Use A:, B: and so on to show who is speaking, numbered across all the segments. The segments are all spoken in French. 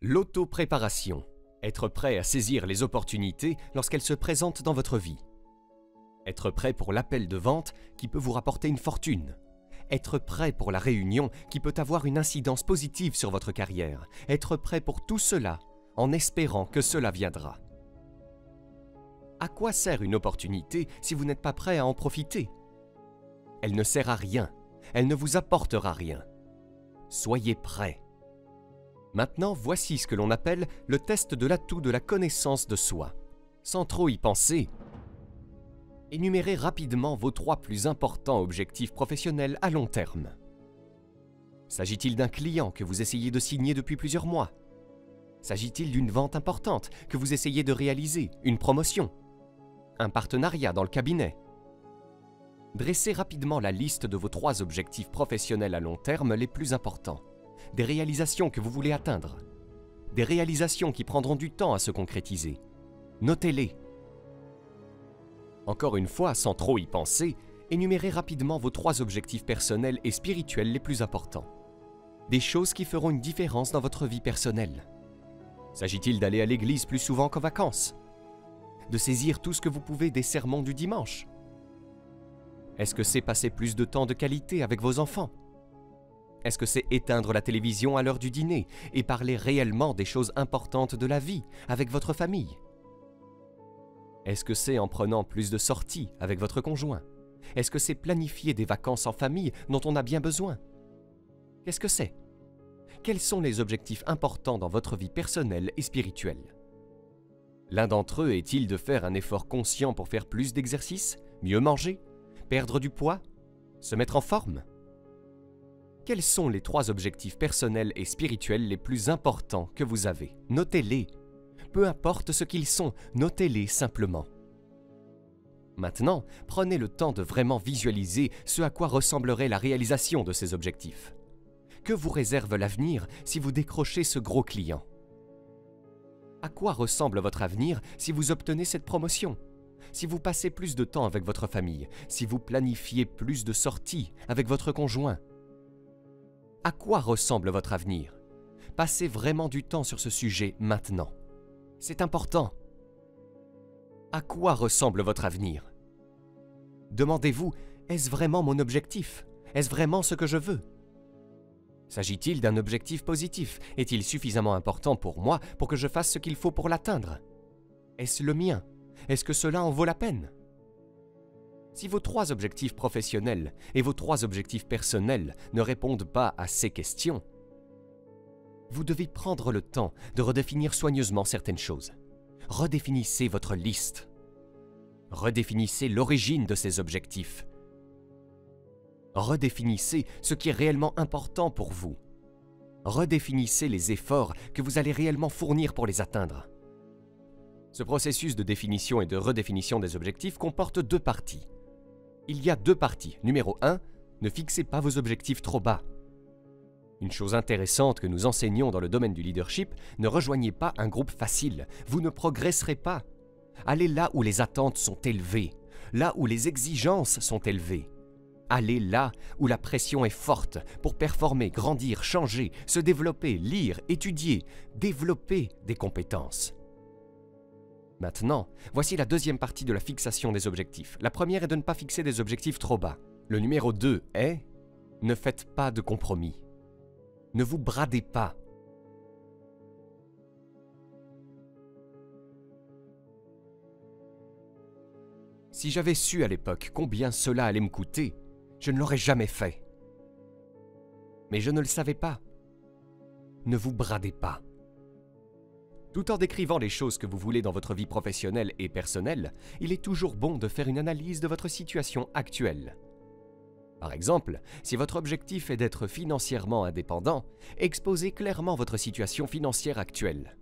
A: L'auto-préparation. Être prêt à saisir les opportunités lorsqu'elles se présentent dans votre vie. Être prêt pour l'appel de vente qui peut vous rapporter une fortune. Être prêt pour la réunion qui peut avoir une incidence positive sur votre carrière. Être prêt pour tout cela en espérant que cela viendra. À quoi sert une opportunité si vous n'êtes pas prêt à en profiter? Elle ne sert à rien. Elle ne vous apportera rien. Soyez prêt. Maintenant, voici ce que l'on appelle le test de l'atout de la connaissance de soi. Sans trop y penser, énumérez rapidement vos 3 plus importants objectifs professionnels à long terme. S'agit-il d'un client que vous essayez de signer depuis plusieurs mois? S'agit-il d'une vente importante que vous essayez de réaliser, une promotion? Un partenariat dans le cabinet? Dressez rapidement la liste de vos 3 objectifs professionnels à long terme les plus importants. Des réalisations que vous voulez atteindre. Des réalisations qui prendront du temps à se concrétiser. Notez-les. Encore une fois, sans trop y penser, énumérez rapidement vos 3 objectifs personnels et spirituels les plus importants. Des choses qui feront une différence dans votre vie personnelle. S'agit-il d'aller à l'église plus souvent qu'en vacances? De saisir tout ce que vous pouvez des sermons du dimanche? Est-ce que c'est passer plus de temps de qualité avec vos enfants? Est-ce que c'est éteindre la télévision à l'heure du dîner et parler réellement des choses importantes de la vie avec votre famille? Est-ce que c'est en prenant plus de sorties avec votre conjoint? Est-ce que c'est planifier des vacances en famille dont on a bien besoin? Qu'est-ce que c'est? Quels sont les objectifs importants dans votre vie personnelle et spirituelle? L'un d'entre eux est-il de faire un effort conscient pour faire plus d'exercice, mieux manger, perdre du poids, se mettre en forme? Quels sont les 3 objectifs personnels et spirituels les plus importants que vous avez? Notez-les. Peu importe ce qu'ils sont, notez-les simplement. Maintenant, prenez le temps de vraiment visualiser ce à quoi ressemblerait la réalisation de ces objectifs. Que vous réserve l'avenir si vous décrochez ce gros client? À quoi ressemble votre avenir si vous obtenez cette promotion? Si vous passez plus de temps avec votre famille? Si vous planifiez plus de sorties avec votre conjoint? À quoi ressemble votre avenir? Passez vraiment du temps sur ce sujet maintenant. C'est important. À quoi ressemble votre avenir? Demandez-vous, est-ce vraiment mon objectif? Est-ce vraiment ce que je veux? S'agit-il d'un objectif positif? Est-il suffisamment important pour moi pour que je fasse ce qu'il faut pour l'atteindre? Est-ce le mien? Est-ce que cela en vaut la peine? Si vos 3 objectifs professionnels et vos 3 objectifs personnels ne répondent pas à ces questions, vous devez prendre le temps de redéfinir soigneusement certaines choses. Redéfinissez votre liste. Redéfinissez l'origine de ces objectifs. Redéfinissez ce qui est réellement important pour vous. Redéfinissez les efforts que vous allez réellement fournir pour les atteindre. Ce processus de définition et de redéfinition des objectifs comporte 2 parties. Il y a 2 parties. Numéro 1, ne fixez pas vos objectifs trop bas. Une chose intéressante que nous enseignons dans le domaine du leadership, ne rejoignez pas un groupe facile. Vous ne progresserez pas. Allez là où les attentes sont élevées, là où les exigences sont élevées. Allez là où la pression est forte pour performer, grandir, changer, se développer, lire, étudier, développer des compétences. Maintenant, voici la 2e partie de la fixation des objectifs. La première est de ne pas fixer des objectifs trop bas. Le numéro 2 est « Ne faites pas de compromis. Ne vous bradez pas. » Si j'avais su à l'époque combien cela allait me coûter, je ne l'aurais jamais fait. Mais je ne le savais pas. Ne vous bradez pas. Tout en décrivant les choses que vous voulez dans votre vie professionnelle et personnelle, il est toujours bon de faire une analyse de votre situation actuelle. Par exemple, si votre objectif est d'être financièrement indépendant, exposez clairement votre situation financière actuelle.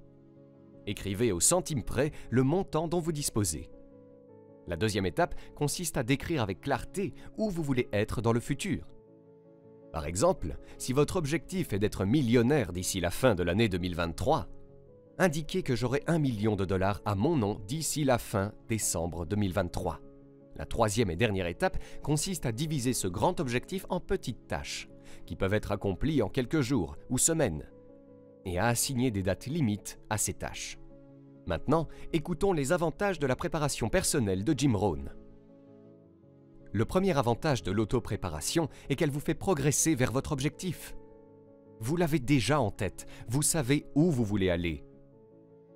A: Écrivez au centime près le montant dont vous disposez. La 2e étape consiste à décrire avec clarté où vous voulez être dans le futur. Par exemple, si votre objectif est d'être millionnaire d'ici la fin de l'année 2023, indiquez que j'aurai $1 million à mon nom d'ici la fin décembre 2023. La 3e et dernière étape consiste à diviser ce grand objectif en petites tâches, qui peuvent être accomplies en quelques jours ou semaines. et à assigner des dates limites à ces tâches. Maintenant, écoutons les avantages de la préparation personnelle de Jim Rohn. Le premier avantage de l'auto-préparation est qu'elle vous fait progresser vers votre objectif. Vous l'avez déjà en tête, vous savez où vous voulez aller.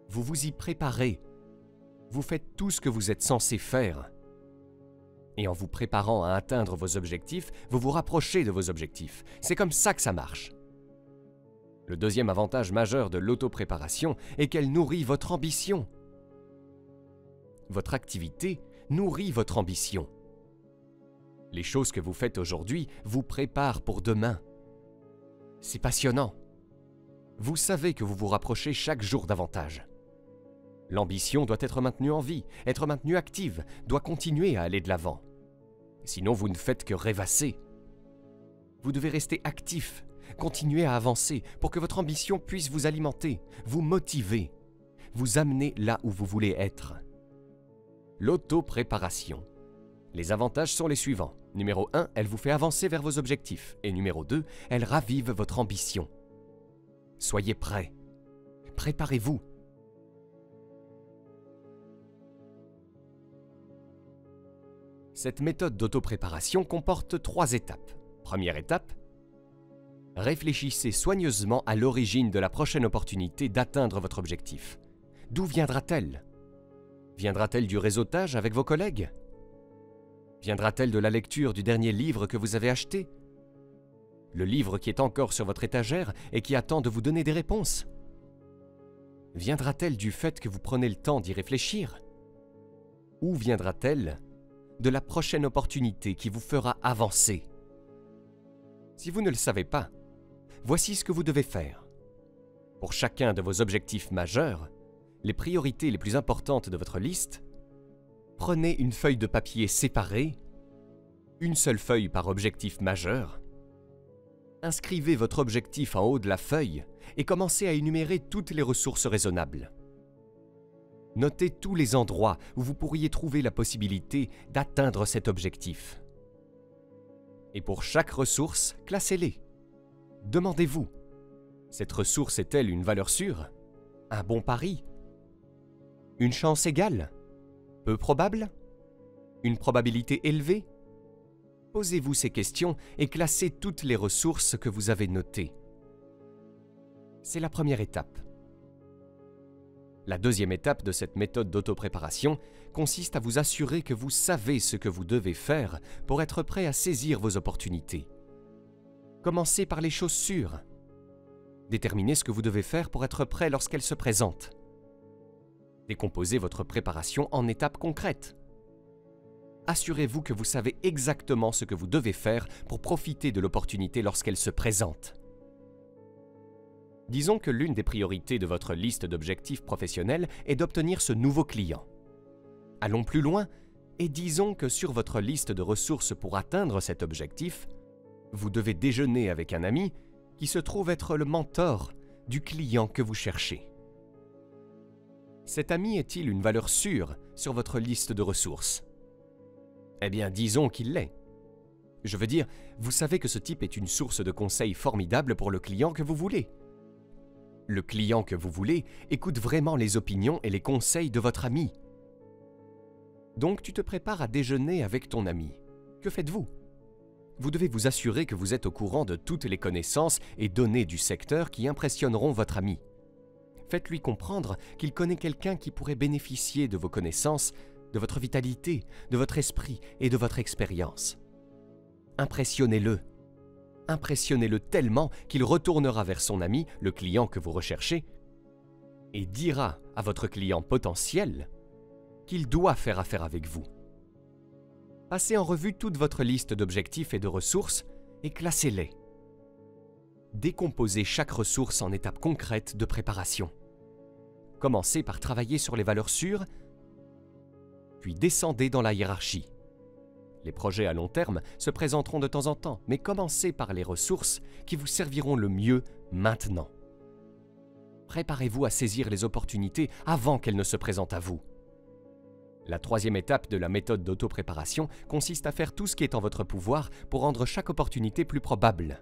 A: Vous vous y préparez. Vous faites tout ce que vous êtes censé faire. Et en vous préparant à atteindre vos objectifs, vous vous rapprochez de vos objectifs. C'est comme ça que ça marche. Le deuxième avantage majeur de l'auto-préparation est qu'elle nourrit votre ambition. Votre activité nourrit votre ambition. Les choses que vous faites aujourd'hui vous préparent pour demain. C'est passionnant. Vous savez que vous vous rapprochez chaque jour davantage. L'ambition doit être maintenue en vie, être maintenue active, doit continuer à aller de l'avant. Sinon, vous ne faites que rêvasser. Vous devez rester actif, continuer à avancer pour que votre ambition puisse vous alimenter, vous motiver, vous amener là où vous voulez être. L'auto-préparation. Les avantages sont les suivants. Numéro 1, elle vous fait avancer vers vos objectifs. Et numéro 2, elle ravive votre ambition. Soyez prêts. Préparez-vous. Cette méthode d'auto-préparation comporte 3 étapes. Première étape, réfléchissez soigneusement à l'origine de la prochaine opportunité d'atteindre votre objectif. D'où viendra-t-elle? Viendra-t-elle du réseautage avec vos collègues? Viendra-t-elle de la lecture du dernier livre que vous avez acheté? Le livre qui est encore sur votre étagère et qui attend de vous donner des réponses? Viendra-t-elle du fait que vous prenez le temps d'y réfléchir? Ou viendra-t-elle de la prochaine opportunité qui vous fera avancer? Si vous ne le savez pas, voici ce que vous devez faire. Pour chacun de vos objectifs majeurs, les priorités les plus importantes de votre liste, prenez une feuille de papier séparée, une seule feuille par objectif majeur. Inscrivez votre objectif en haut de la feuille et commencez à énumérer toutes les ressources raisonnables. Notez tous les endroits où vous pourriez trouver la possibilité d'atteindre cet objectif. Et pour chaque ressource, classez-les. Demandez-vous, cette ressource est-elle une valeur sûre? Un bon pari? Une chance égale? Peu probable? Une probabilité élevée? Posez-vous ces questions et classez toutes les ressources que vous avez notées. C'est la première étape. La deuxième étape de cette méthode d'auto-préparation consiste à vous assurer que vous savez ce que vous devez faire pour être prêt à saisir vos opportunités. Commencez par les choses sûres. Déterminez ce que vous devez faire pour être prêt lorsqu'elles se présentent. Décomposez votre préparation en étapes concrètes. Assurez-vous que vous savez exactement ce que vous devez faire pour profiter de l'opportunité lorsqu'elle se présente. Disons que l'une des priorités de votre liste d'objectifs professionnels est d'obtenir ce nouveau client. Allons plus loin et disons que sur votre liste de ressources pour atteindre cet objectif, vous devez déjeuner avec un ami qui se trouve être le mentor du client que vous cherchez. Cet ami est-il une valeur sûre sur votre liste de ressources? Eh bien, disons qu'il l'est. Je veux dire, vous savez que ce type est une source de conseils formidable pour le client que vous voulez. Le client que vous voulez écoute vraiment les opinions et les conseils de votre ami. Donc tu te prépares à déjeuner avec ton ami. Que faites-vous? Vous devez vous assurer que vous êtes au courant de toutes les connaissances et données du secteur qui impressionneront votre ami. Faites-lui comprendre qu'il connaît quelqu'un qui pourrait bénéficier de vos connaissances, de votre vitalité, de votre esprit et de votre expérience. Impressionnez-le. Impressionnez-le tellement qu'il retournera vers son ami, le client que vous recherchez, et dira à votre client potentiel qu'il doit faire affaire avec vous. Passez en revue toute votre liste d'objectifs et de ressources et classez-les. Décomposez chaque ressource en étapes concrètes de préparation. Commencez par travailler sur les valeurs sûres, puis descendez dans la hiérarchie. Les projets à long terme se présenteront de temps en temps, mais commencez par les ressources qui vous serviront le mieux maintenant. Préparez-vous à saisir les opportunités avant qu'elles ne se présentent à vous. La troisième étape de la méthode d'auto-préparation consiste à faire tout ce qui est en votre pouvoir pour rendre chaque opportunité plus probable.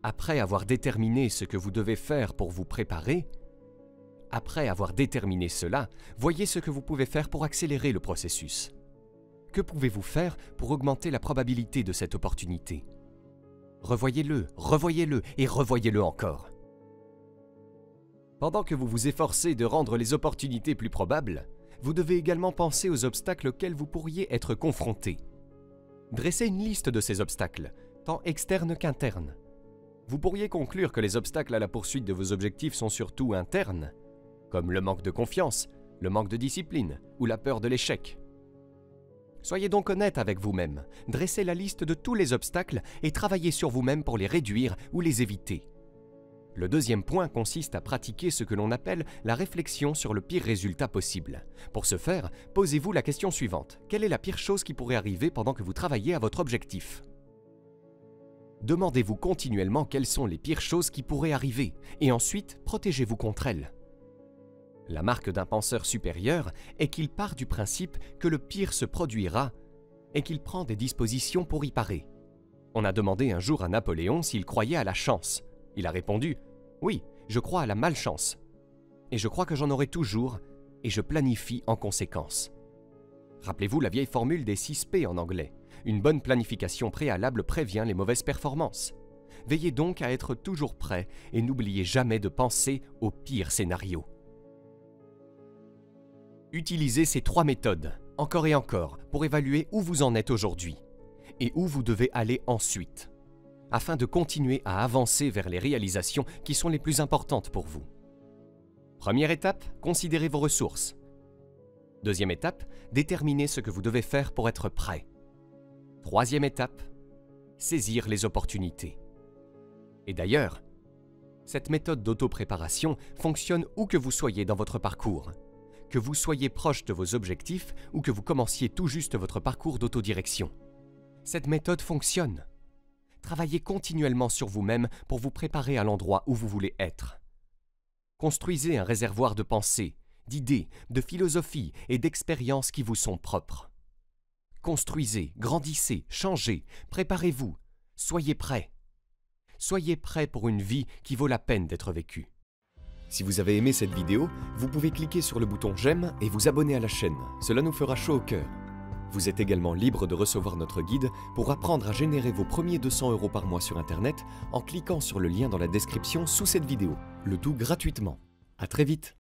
A: Après avoir déterminé ce que vous devez faire pour vous préparer, après avoir déterminé cela, voyez ce que vous pouvez faire pour accélérer le processus. Que pouvez-vous faire pour augmenter la probabilité de cette opportunité? Revoyez-le, revoyez-le et revoyez-le encore. Pendant que vous vous efforcez de rendre les opportunités plus probables, vous devez également penser aux obstacles auxquels vous pourriez être confrontés. Dressez une liste de ces obstacles, tant externes qu'internes. Vous pourriez conclure que les obstacles à la poursuite de vos objectifs sont surtout internes, comme le manque de confiance, le manque de discipline ou la peur de l'échec. Soyez donc honnête avec vous-même, dressez la liste de tous les obstacles et travaillez sur vous-même pour les réduire ou les éviter. Le deuxième point consiste à pratiquer ce que l'on appelle la réflexion sur le pire résultat possible. Pour ce faire, posez-vous la question suivante. Quelle est la pire chose qui pourrait arriver pendant que vous travaillez à votre objectif? Demandez-vous continuellement quelles sont les pires choses qui pourraient arriver et ensuite protégez-vous contre elles. La marque d'un penseur supérieur est qu'il part du principe que le pire se produira et qu'il prend des dispositions pour y parer. On a demandé un jour à Napoléon s'il croyait à la chance. Il a répondu « Oui, je crois à la malchance. Et je crois que j'en aurai toujours et je planifie en conséquence. » Rappelez-vous la vieille formule des 6 P en anglais. Une bonne planification préalable prévient les mauvaises performances. Veillez donc à être toujours prêt et n'oubliez jamais de penser au pire scénario. Utilisez ces 3 méthodes, encore et encore, pour évaluer où vous en êtes aujourd'hui et où vous devez aller ensuite, afin de continuer à avancer vers les réalisations qui sont les plus importantes pour vous. Première étape, considérez vos ressources. Deuxième étape, déterminez ce que vous devez faire pour être prêt. Troisième étape, saisir les opportunités. Et d'ailleurs, cette méthode d'auto-préparation fonctionne où que vous soyez dans votre parcours. Que vous soyez proche de vos objectifs ou que vous commenciez tout juste votre parcours d'autodirection. Cette méthode fonctionne. Travaillez continuellement sur vous-même pour vous préparer à l'endroit où vous voulez être. Construisez un réservoir de pensées, d'idées, de philosophies et d'expériences qui vous sont propres. Construisez, grandissez, changez, préparez-vous, soyez prêts. Soyez prêts pour une vie qui vaut la peine d'être vécue. Si vous avez aimé cette vidéo, vous pouvez cliquer sur le bouton j'aime et vous abonner à la chaîne. Cela nous fera chaud au cœur. Vous êtes également libre de recevoir notre guide pour apprendre à générer vos premiers 200 € par mois sur Internet en cliquant sur le lien dans la description sous cette vidéo. Le tout gratuitement. À très vite.